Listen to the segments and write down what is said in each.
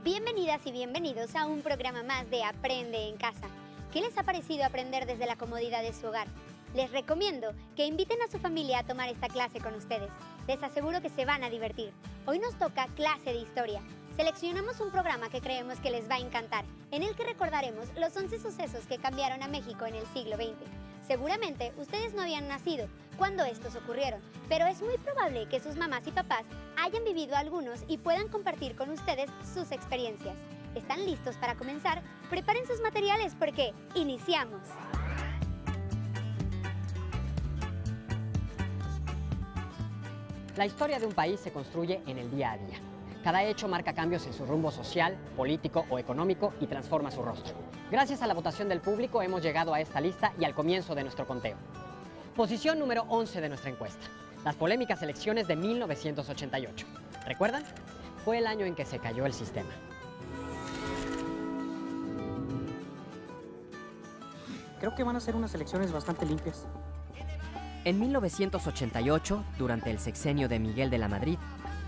Bienvenidas y bienvenidos a un programa más de Aprende en Casa. ¿Qué les ha parecido aprender desde la comodidad de su hogar? Les recomiendo que inviten a su familia a tomar esta clase con ustedes. Les aseguro que se van a divertir. Hoy nos toca clase de historia. Seleccionamos un programa que creemos que les va a encantar, en el que recordaremos los 11 sucesos que cambiaron a México en el siglo XX. Seguramente ustedes no habían nacido cuando estos ocurrieron, pero es muy probable que sus mamás y papás hayan vivido algunos y puedan compartir con ustedes sus experiencias. ¿Están listos para comenzar? Preparen sus materiales porque ¡iniciamos! La historia de un país se construye en el día a día. Cada hecho marca cambios en su rumbo social, político o económico y transforma su rostro. Gracias a la votación del público hemos llegado a esta lista y al comienzo de nuestro conteo. Posición número 11 de nuestra encuesta. Las polémicas elecciones de 1988. ¿Recuerdan? Fue el año en que se cayó el sistema. Creo que van a ser unas elecciones bastante limpias. En 1988, durante el sexenio de Miguel de la Madrid,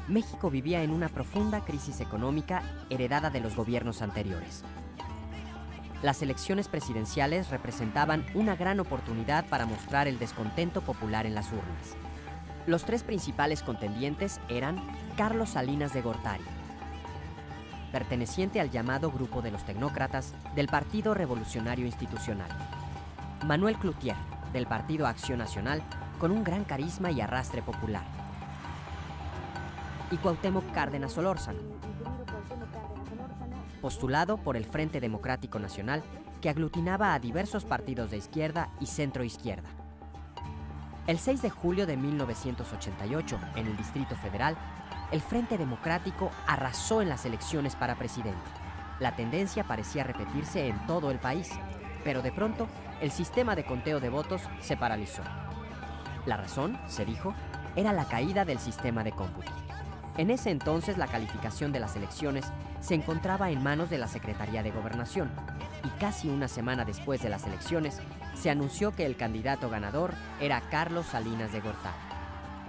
México vivía en una profunda crisis económica heredada de los gobiernos anteriores. Las elecciones presidenciales representaban una gran oportunidad para mostrar el descontento popular en las urnas. Los tres principales contendientes eran Carlos Salinas de Gortari, perteneciente al llamado Grupo de los Tecnócratas del Partido Revolucionario Institucional; Manuel Cloutier, del Partido Acción Nacional, con un gran carisma y arrastre popular; y Cuauhtémoc Cárdenas Solórzano, postulado por el Frente Democrático Nacional, que aglutinaba a diversos partidos de izquierda y centroizquierda. El 6 de julio de 1988, en el Distrito Federal, el Frente Democrático arrasó en las elecciones para presidente. La tendencia parecía repetirse en todo el país, pero de pronto el sistema de conteo de votos se paralizó. La razón, se dijo, era la caída del sistema de cómputo. En ese entonces la calificación de las elecciones se encontraba en manos de la Secretaría de Gobernación, y casi una semana después de las elecciones se anunció que el candidato ganador era Carlos Salinas de Gortari.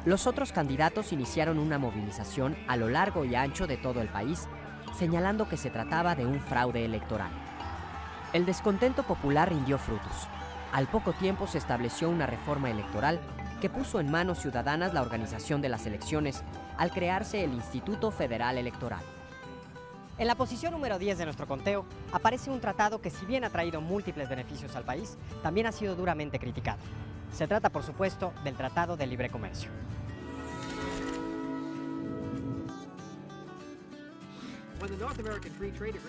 Los otros candidatos iniciaron una movilización a lo largo y ancho de todo el país, señalando que se trataba de un fraude electoral. El descontento popular rindió frutos. Al poco tiempo se estableció una reforma electoral que puso en manos ciudadanas la organización de las elecciones al crearse el Instituto Federal Electoral. En la posición número 10 de nuestro conteo aparece un tratado que, si bien ha traído múltiples beneficios al país, también ha sido duramente criticado. Se trata, por supuesto, del Tratado de Libre Comercio.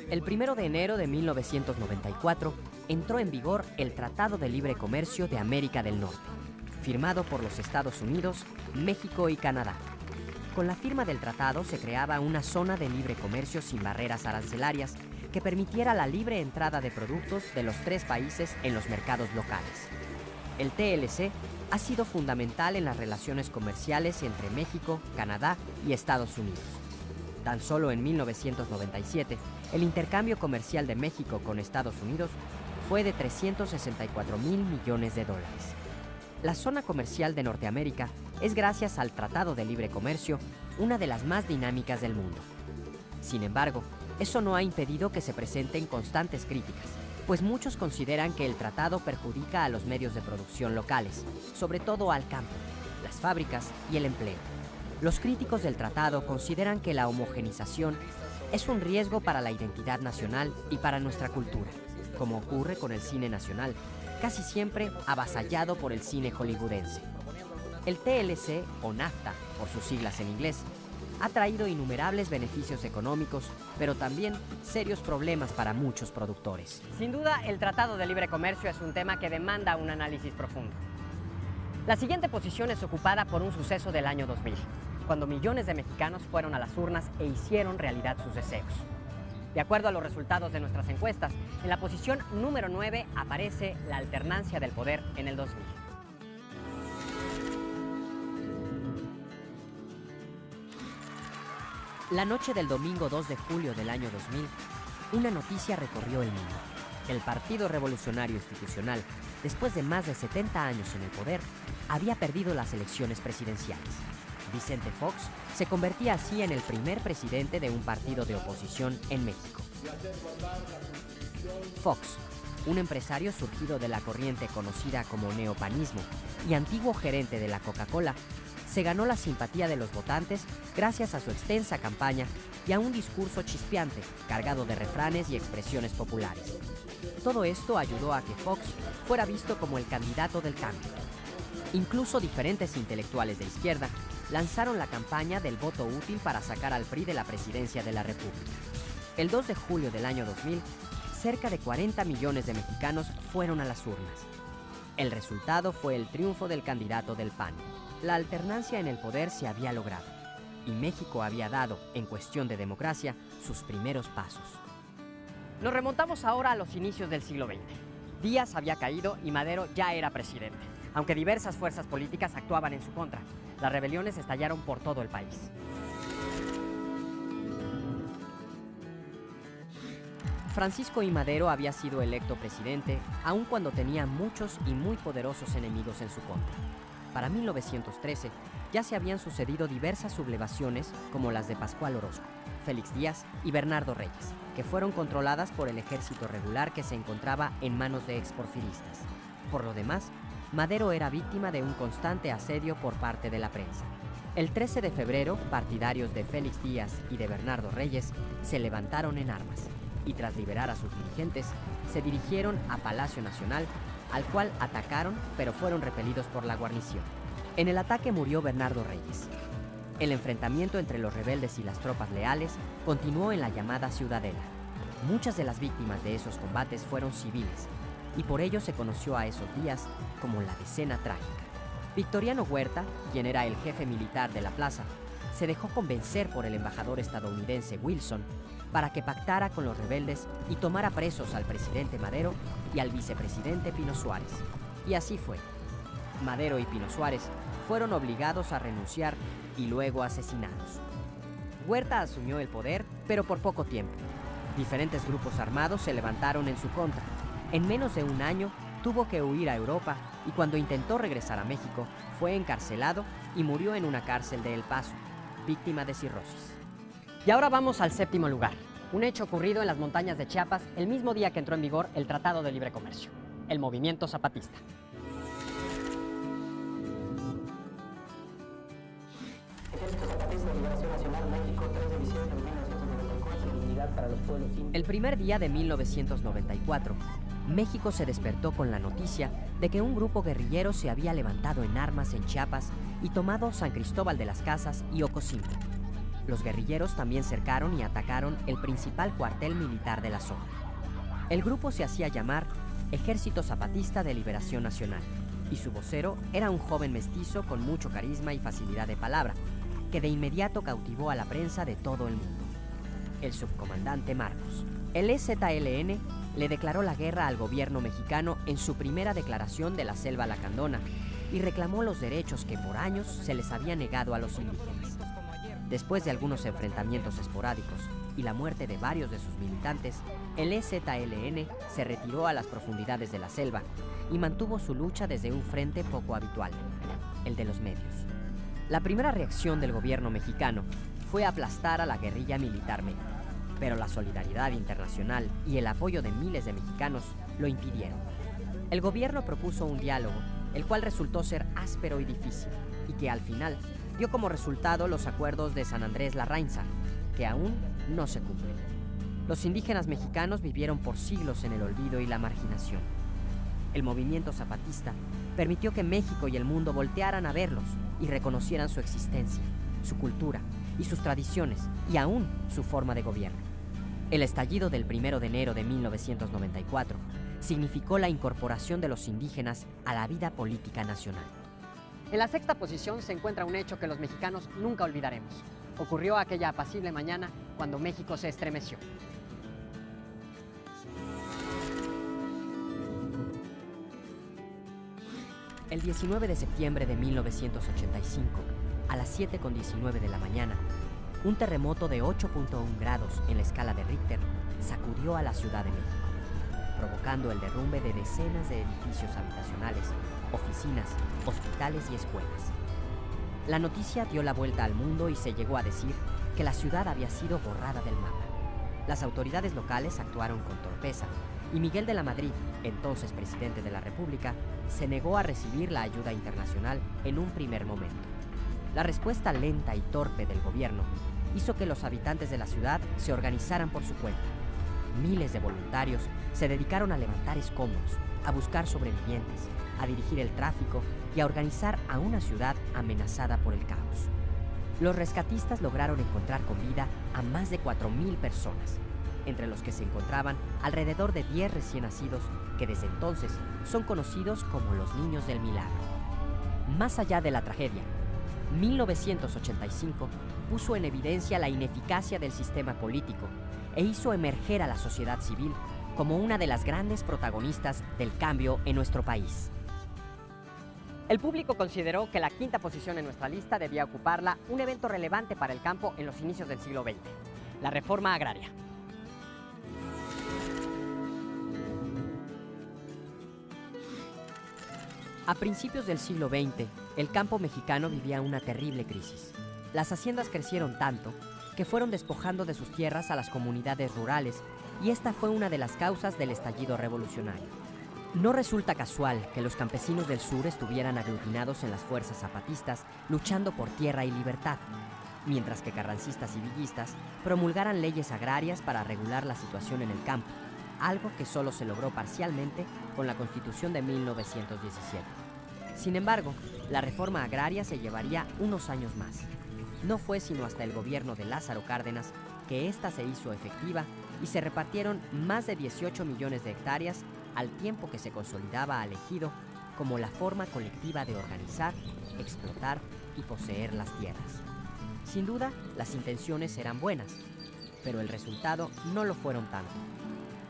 El 1 de enero de 1994 entró en vigor el Tratado de Libre Comercio de América del Norte, firmado por los Estados Unidos, México y Canadá. Con la firma del tratado se creaba una zona de libre comercio sin barreras arancelarias que permitiera la libre entrada de productos de los tres países en los mercados locales. El TLC ha sido fundamental en las relaciones comerciales entre México, Canadá y Estados Unidos. Tan solo en 1997, el intercambio comercial de México con Estados Unidos fue de $364 mil millones. La zona comercial de Norteamérica es, gracias al Tratado de Libre Comercio, una de las más dinámicas del mundo. Sin embargo, eso no ha impedido que se presenten constantes críticas, pues muchos consideran que el tratado perjudica a los medios de producción locales, sobre todo al campo, las fábricas y el empleo. Los críticos del tratado consideran que la homogenización es un riesgo para la identidad nacional y para nuestra cultura, como ocurre con el cine nacional, casi siempre avasallado por el cine hollywoodense. El TLC, o NAFTA, por sus siglas en inglés, ha traído innumerables beneficios económicos, pero también serios problemas para muchos productores. Sin duda, el Tratado de Libre Comercio es un tema que demanda un análisis profundo. La siguiente posición es ocupada por un suceso del año 2000, cuando millones de mexicanos fueron a las urnas e hicieron realidad sus deseos. De acuerdo a los resultados de nuestras encuestas, en la posición número 9 aparece la alternancia del poder en el 2000. La noche del domingo 2 de julio del año 2000, una noticia recorrió el mundo. El Partido Revolucionario Institucional, después de más de 70 años en el poder, había perdido las elecciones presidenciales. Vicente Fox se convertía así en el primer presidente de un partido de oposición en México. Fox, un empresario surgido de la corriente conocida como neopanismo y antiguo gerente de la Coca-Cola, se ganó la simpatía de los votantes gracias a su extensa campaña y a un discurso chispeante, cargado de refranes y expresiones populares. Todo esto ayudó a que Fox fuera visto como el candidato del cambio. Incluso diferentes intelectuales de izquierda lanzaron la campaña del voto útil para sacar al PRI de la presidencia de la República. El 2 de julio del año 2000, cerca de 40 millones de mexicanos fueron a las urnas. El resultado fue el triunfo del candidato del PAN. La alternancia en el poder se había logrado y México había dado, en cuestión de democracia, sus primeros pasos. Nos remontamos ahora a los inicios del siglo XX. Díaz había caído y Madero ya era presidente, aunque diversas fuerzas políticas actuaban en su contra. Las rebeliones estallaron por todo el país. Francisco I. Madero había sido electo presidente, aun cuando tenía muchos y muy poderosos enemigos en su contra. Para 1913 ya se habían sucedido diversas sublevaciones como las de Pascual Orozco, Félix Díaz y Bernardo Reyes, que fueron controladas por el ejército regular que se encontraba en manos de exporfiristas. Por lo demás, Madero era víctima de un constante asedio por parte de la prensa. El 13 de febrero, partidarios de Félix Díaz y de Bernardo Reyes se levantaron en armas y tras liberar a sus dirigentes, se dirigieron a Palacio Nacional, al cual atacaron, pero fueron repelidos por la guarnición. En el ataque murió Bernardo Reyes. El enfrentamiento entre los rebeldes y las tropas leales continuó en la llamada Ciudadela. Muchas de las víctimas de esos combates fueron civiles, y por ello se conoció a esos días como la Decena Trágica. Victoriano Huerta, quien era el jefe militar de la plaza, se dejó convencer por el embajador estadounidense Wilson para que pactara con los rebeldes y tomara presos al presidente Madero y al vicepresidente Pino Suárez. Y así fue. Madero y Pino Suárez fueron obligados a renunciar y luego asesinados. Huerta asumió el poder, pero por poco tiempo. Diferentes grupos armados se levantaron en su contra. En menos de un año tuvo que huir a Europa y cuando intentó regresar a México fue encarcelado y murió en una cárcel de El Paso, víctima de cirrosis. Y ahora vamos al séptimo lugar, un hecho ocurrido en las montañas de Chiapas el mismo día que entró en vigor el Tratado de Libre Comercio, el movimiento zapatista. El primer día de 1994, México se despertó con la noticia de que un grupo guerrillero se había levantado en armas en Chiapas y tomado San Cristóbal de las Casas y Ocosingo. Los guerrilleros también cercaron y atacaron el principal cuartel militar de la zona. El grupo se hacía llamar Ejército Zapatista de Liberación Nacional y su vocero era un joven mestizo con mucho carisma y facilidad de palabra, que de inmediato cautivó a la prensa de todo el mundo: el subcomandante Marcos. El EZLN le declaró la guerra al gobierno mexicano en su primera declaración de la Selva Lacandona y reclamó los derechos que por años se les había negado a los indígenas. Después de algunos enfrentamientos esporádicos y la muerte de varios de sus militantes, el EZLN se retiró a las profundidades de la selva y mantuvo su lucha desde un frente poco habitual, el de los medios. La primera reacción del gobierno mexicano fue aplastar a la guerrilla militarmente, pero la solidaridad internacional y el apoyo de miles de mexicanos lo impidieron. El gobierno propuso un diálogo, el cual resultó ser áspero y difícil, y que al final dio como resultado los acuerdos de San Andrés Larrainza, que aún no se cumplen. Los indígenas mexicanos vivieron por siglos en el olvido y la marginación. El movimiento zapatista permitió que México y el mundo voltearan a verlos y reconocieran su existencia, su cultura y sus tradiciones, y aún su forma de gobierno. El estallido del 1 de enero de 1994 significó la incorporación de los indígenas a la vida política nacional. En la sexta posición se encuentra un hecho que los mexicanos nunca olvidaremos. Ocurrió aquella apacible mañana cuando México se estremeció. El 19 de septiembre de 1985, a las 7:19 de la mañana, un terremoto de 8.1 grados en la escala de Richter sacudió a la Ciudad de México, provocando el derrumbe de decenas de edificios habitacionales, oficinas, hospitales y escuelas. La noticia dio la vuelta al mundo y se llegó a decir que la ciudad había sido borrada del mapa. Las autoridades locales actuaron con torpeza y Miguel de la Madrid, entonces presidente de la República, se negó a recibir la ayuda internacional en un primer momento. La respuesta lenta y torpe del gobierno hizo que los habitantes de la ciudad se organizaran por su cuenta. Miles de voluntarios se dedicaron a levantar escombros, a buscar sobrevivientes, a dirigir el tráfico y a organizar a una ciudad amenazada por el caos. Los rescatistas lograron encontrar con vida a más de 4,000 personas, entre los que se encontraban alrededor de 10 recién nacidos que desde entonces son conocidos como los Niños del Milagro. Más allá de la tragedia, 1985 puso en evidencia la ineficacia del sistema político e hizo emerger a la sociedad civil como una de las grandes protagonistas del cambio en nuestro país. El público consideró que la quinta posición en nuestra lista debía ocuparla un evento relevante para el campo en los inicios del siglo XX, la reforma agraria. A principios del siglo XX, el campo mexicano vivía una terrible crisis. Las haciendas crecieron tanto que fueron despojando de sus tierras a las comunidades rurales, y esta fue una de las causas del estallido revolucionario. No resulta casual que los campesinos del sur estuvieran aglutinados en las fuerzas zapatistas luchando por tierra y libertad, mientras que carrancistas y villistas promulgaran leyes agrarias para regular la situación en el campo, algo que solo se logró parcialmente con la Constitución de 1917. Sin embargo, la reforma agraria se llevaría unos años más. No fue sino hasta el gobierno de Lázaro Cárdenas que ésta se hizo efectiva y se repartieron más de 18 millones de hectáreas al tiempo que se consolidaba al ejido como la forma colectiva de organizar, explotar y poseer las tierras. Sin duda, las intenciones eran buenas, pero el resultado no lo fueron tanto.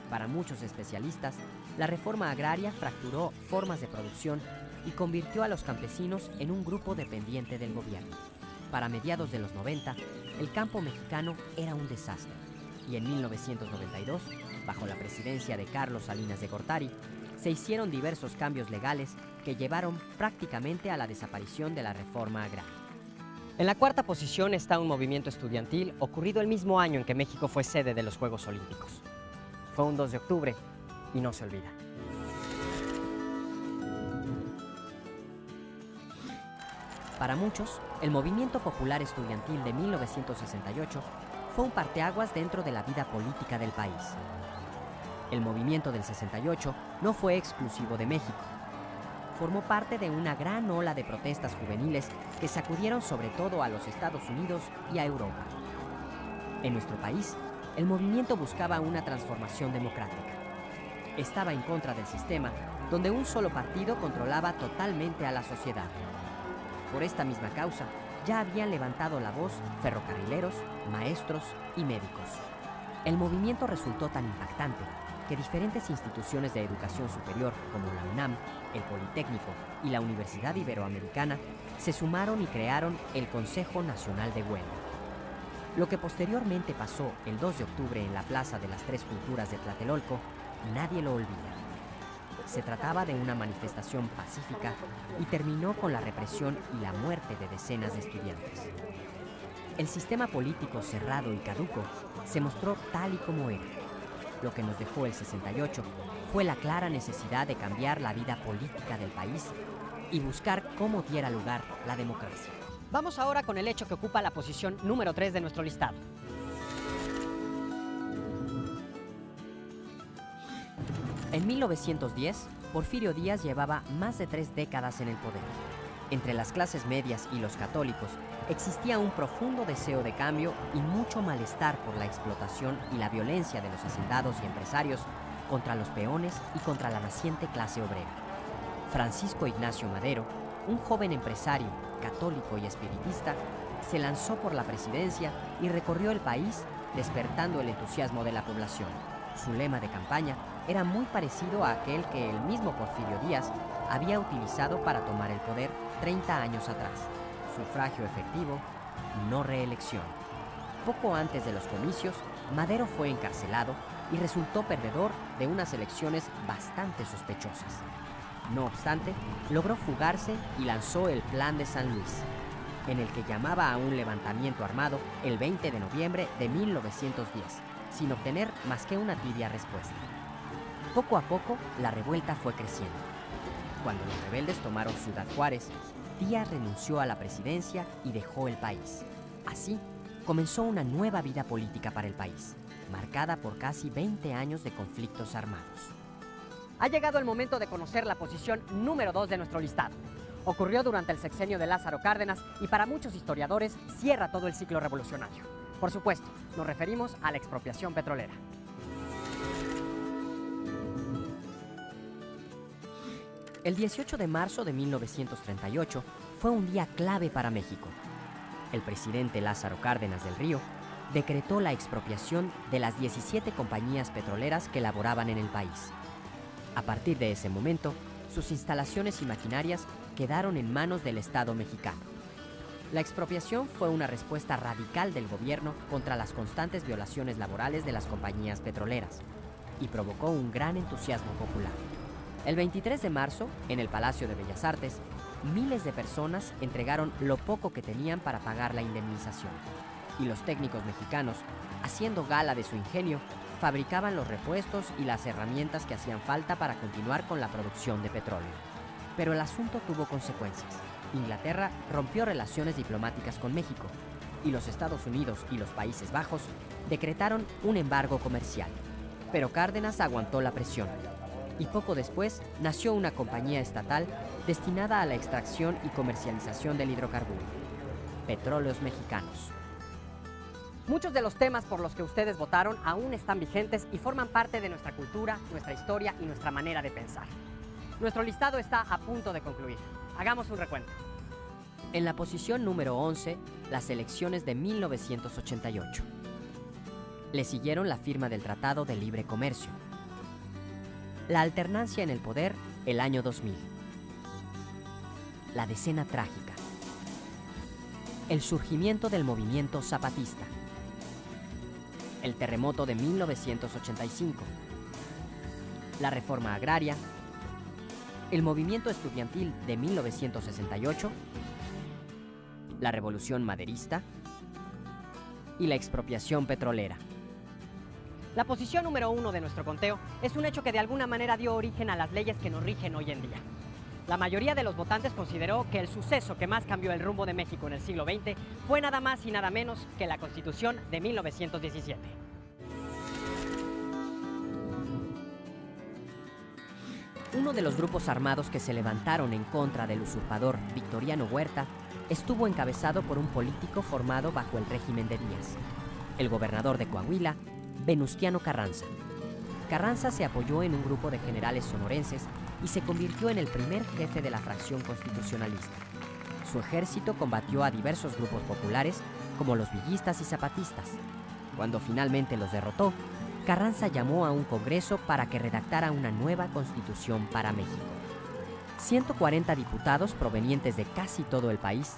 Para muchos especialistas, la reforma agraria fracturó formas de producción y convirtió a los campesinos en un grupo dependiente del gobierno. Para mediados de los 90, el campo mexicano era un desastre, y en 1992, bajo la presidencia de Carlos Salinas de Gortari, se hicieron diversos cambios legales que llevaron prácticamente a la desaparición de la reforma agraria. En la cuarta posición está un movimiento estudiantil ocurrido el mismo año en que México fue sede de los Juegos Olímpicos. Fue un 2 de octubre y no se olvida. Para muchos, el movimiento popular estudiantil de 1968 fue un parteaguas dentro de la vida política del país. El movimiento del 68 no fue exclusivo de México. Formó parte de una gran ola de protestas juveniles que sacudieron sobre todo a los Estados Unidos y a Europa. En nuestro país, el movimiento buscaba una transformación democrática. Estaba en contra del sistema, donde un solo partido controlaba totalmente a la sociedad. Por esta misma causa, ya habían levantado la voz ferrocarrileros, maestros y médicos. El movimiento resultó tan impactante que diferentes instituciones de educación superior, como la UNAM, el Politécnico y la Universidad Iberoamericana, se sumaron y crearon el Consejo Nacional de Huelga. Lo que posteriormente pasó el 2 de octubre en la Plaza de las Tres Culturas de Tlatelolco, nadie lo olvida. Se trataba de una manifestación pacífica y terminó con la represión y la muerte de decenas de estudiantes. El sistema político cerrado y caduco se mostró tal y como era. Lo que nos dejó el 68 fue la clara necesidad de cambiar la vida política del país y buscar cómo diera lugar la democracia. Vamos ahora con el hecho que ocupa la posición número 3 de nuestro listado. En 1910, Porfirio Díaz llevaba más de 3 décadas en el poder. Entre las clases medias y los católicos existía un profundo deseo de cambio y mucho malestar por la explotación y la violencia de los hacendados y empresarios contra los peones y contra la naciente clase obrera. Francisco Ignacio Madero, un joven empresario, católico y espiritista, se lanzó por la presidencia y recorrió el país despertando el entusiasmo de la población. Su lema de campaña era muy parecido a aquel que el mismo Porfirio Díaz había utilizado para tomar el poder 30 años atrás: sufragio efectivo, no reelección. Poco antes de los comicios, Madero fue encarcelado y resultó perdedor de unas elecciones bastante sospechosas. No obstante, logró fugarse y lanzó el Plan de San Luis. en el que llamaba a un levantamiento armado el 20 de noviembre de 1910, sin obtener más que una tibia respuesta. Poco a poco, la revuelta fue creciendo. Cuando los rebeldes tomaron Ciudad Juárez, Díaz renunció a la presidencia y dejó el país. Así, comenzó una nueva vida política para el país, marcada por casi 20 años de conflictos armados. Ha llegado el momento de conocer la posición número 2 de nuestro listado. Ocurrió durante el sexenio de Lázaro Cárdenas y para muchos historiadores cierra todo el ciclo revolucionario. Por supuesto, nos referimos a la expropiación petrolera. El 18 de marzo de 1938 fue un día clave para México. El presidente Lázaro Cárdenas del Río decretó la expropiación de las 17 compañías petroleras que laboraban en el país. A partir de ese momento, sus instalaciones y maquinarias quedaron en manos del Estado mexicano. La expropiación fue una respuesta radical del gobierno contra las constantes violaciones laborales de las compañías petroleras y provocó un gran entusiasmo popular. El 23 de marzo, en el Palacio de Bellas Artes, miles de personas entregaron lo poco que tenían para pagar la indemnización. Y los técnicos mexicanos, haciendo gala de su ingenio, fabricaban los repuestos y las herramientas que hacían falta para continuar con la producción de petróleo. Pero el asunto tuvo consecuencias. Inglaterra rompió relaciones diplomáticas con México y los Estados Unidos y los Países Bajos decretaron un embargo comercial. Pero Cárdenas aguantó la presión. Y poco después nació una compañía estatal destinada a la extracción y comercialización del hidrocarburo, Petróleos Mexicanos. Muchos de los temas por los que ustedes votaron aún están vigentes y forman parte de nuestra cultura, nuestra historia y nuestra manera de pensar. Nuestro listado está a punto de concluir. Hagamos un recuento. En la posición número 11, las elecciones de 1988. Le siguieron la firma del Tratado de Libre Comercio. La alternancia en el poder el año 2000. La decena trágica. El surgimiento del movimiento zapatista. El terremoto de 1985. La reforma agraria. El movimiento estudiantil de 1968. La revolución maderista. Y la expropiación petrolera. La posición número 1 de nuestro conteo es un hecho que de alguna manera dio origen a las leyes que nos rigen hoy en día. La mayoría de los votantes consideró que el suceso que más cambió el rumbo de México en el siglo XX fue nada más y nada menos que la Constitución de 1917. Uno de los grupos armados que se levantaron en contra del usurpador Victoriano Huerta estuvo encabezado por un político formado bajo el régimen de Díaz, el gobernador de Coahuila, Venustiano Carranza. Carranza se apoyó en un grupo de generales sonorenses y se convirtió en el primer jefe de la fracción constitucionalista. Su ejército combatió a diversos grupos populares como los villistas y zapatistas. Cuando finalmente los derrotó, Carranza llamó a un congreso para que redactara una nueva constitución para México. 140 diputados provenientes de casi todo el país,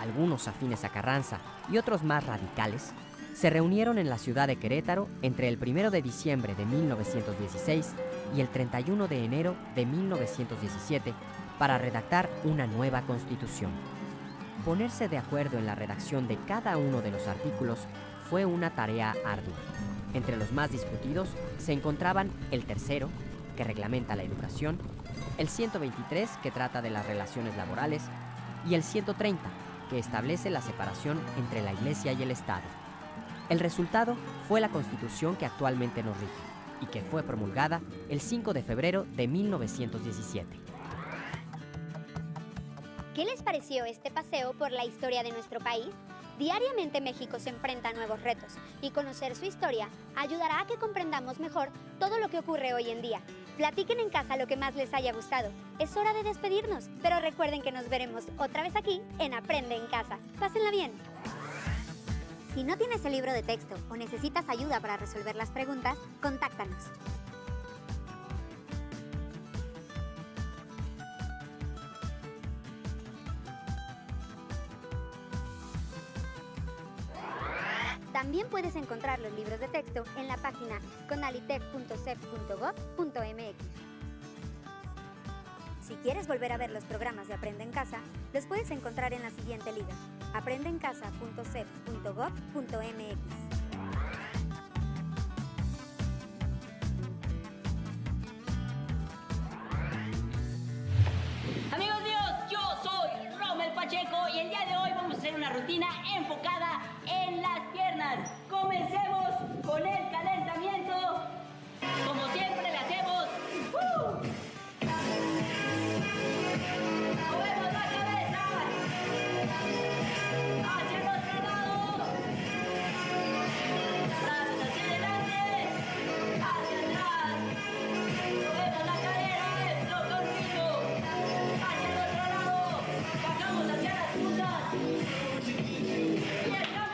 algunos afines a Carranza y otros más radicales, se reunieron en la ciudad de Querétaro entre el 1 de diciembre de 1916 y el 31 de enero de 1917 para redactar una nueva constitución. Ponerse de acuerdo en la redacción de cada uno de los artículos fue una tarea ardua. Entre los más discutidos se encontraban el tercero, que reglamenta la educación, el 123, que trata de las relaciones laborales, y el 130, que establece la separación entre la Iglesia y el Estado. El resultado fue la Constitución que actualmente nos rige y que fue promulgada el 5 de febrero de 1917. ¿Qué les pareció este paseo por la historia de nuestro país? Diariamente México se enfrenta a nuevos retos y conocer su historia ayudará a que comprendamos mejor todo lo que ocurre hoy en día. Platiquen en casa lo que más les haya gustado. Es hora de despedirnos, pero recuerden que nos veremos otra vez aquí en Aprende en Casa. Pásenla bien. Si no tienes el libro de texto o necesitas ayuda para resolver las preguntas, contáctanos. También puedes encontrar los libros de texto en la página conalitec.cep.gov.mx. Si quieres volver a ver los programas de Aprende en Casa, los puedes encontrar en la siguiente liga: aprendeencasa.cep.gov.mx. Amigos míos, yo soy Rommel Pacheco y el día de hoy vamos a hacer una rutina enfocada en las piernas. Comencemos con el calentamiento. Como siempre le hacemos. Movemos la cabeza hacia el otro lado. Brazos hacia adelante, hacia atrás. Movemos la cadera, esto con ritmo. Hacia el otro lado, bajamos hacia las puntas y estamos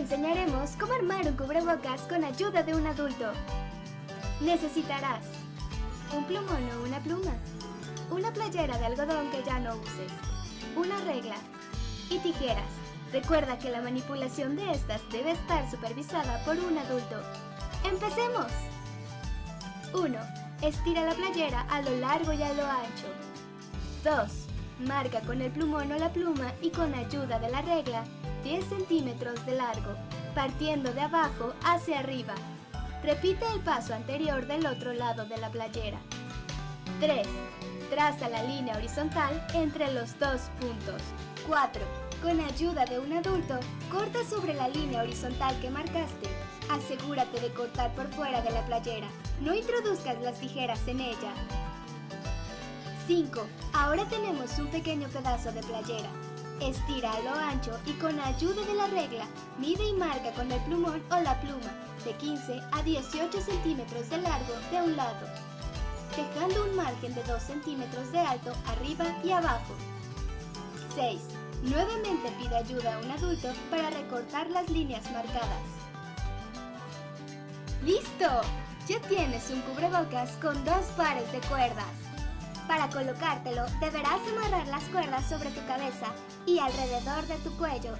enseñaremos cómo armar un cubrebocas con ayuda de un adulto. Necesitarás un plumón o una pluma, una playera de algodón que ya no uses, una regla y tijeras. Recuerda que la manipulación de estas debe estar supervisada por un adulto. ¡Empecemos! 1. Estira la playera a lo largo y a lo ancho. 2. Marca con el plumón o la pluma y con ayuda de la regla 10 centímetros de largo, partiendo de abajo hacia arriba. Repite el paso anterior del otro lado de la playera. 3. Traza la línea horizontal entre los dos puntos. 4. Con ayuda de un adulto, corta sobre la línea horizontal que marcaste. Asegúrate de cortar por fuera de la playera. No introduzcas las tijeras en ella. 5. Ahora tenemos un pequeño pedazo de playera. Estira a lo ancho y con ayuda de la regla, mide y marca con el plumón o la pluma de 15 a 18 centímetros de largo de un lado, dejando un margen de 2 centímetros de alto arriba y abajo. 6. Nuevamente pide ayuda a un adulto para recortar las líneas marcadas. ¡Listo! Ya tienes un cubrebocas con 2 pares de cuerdas. Para colocártelo, deberás amarrar las cuerdas sobre tu cabeza y alrededor de tu cuello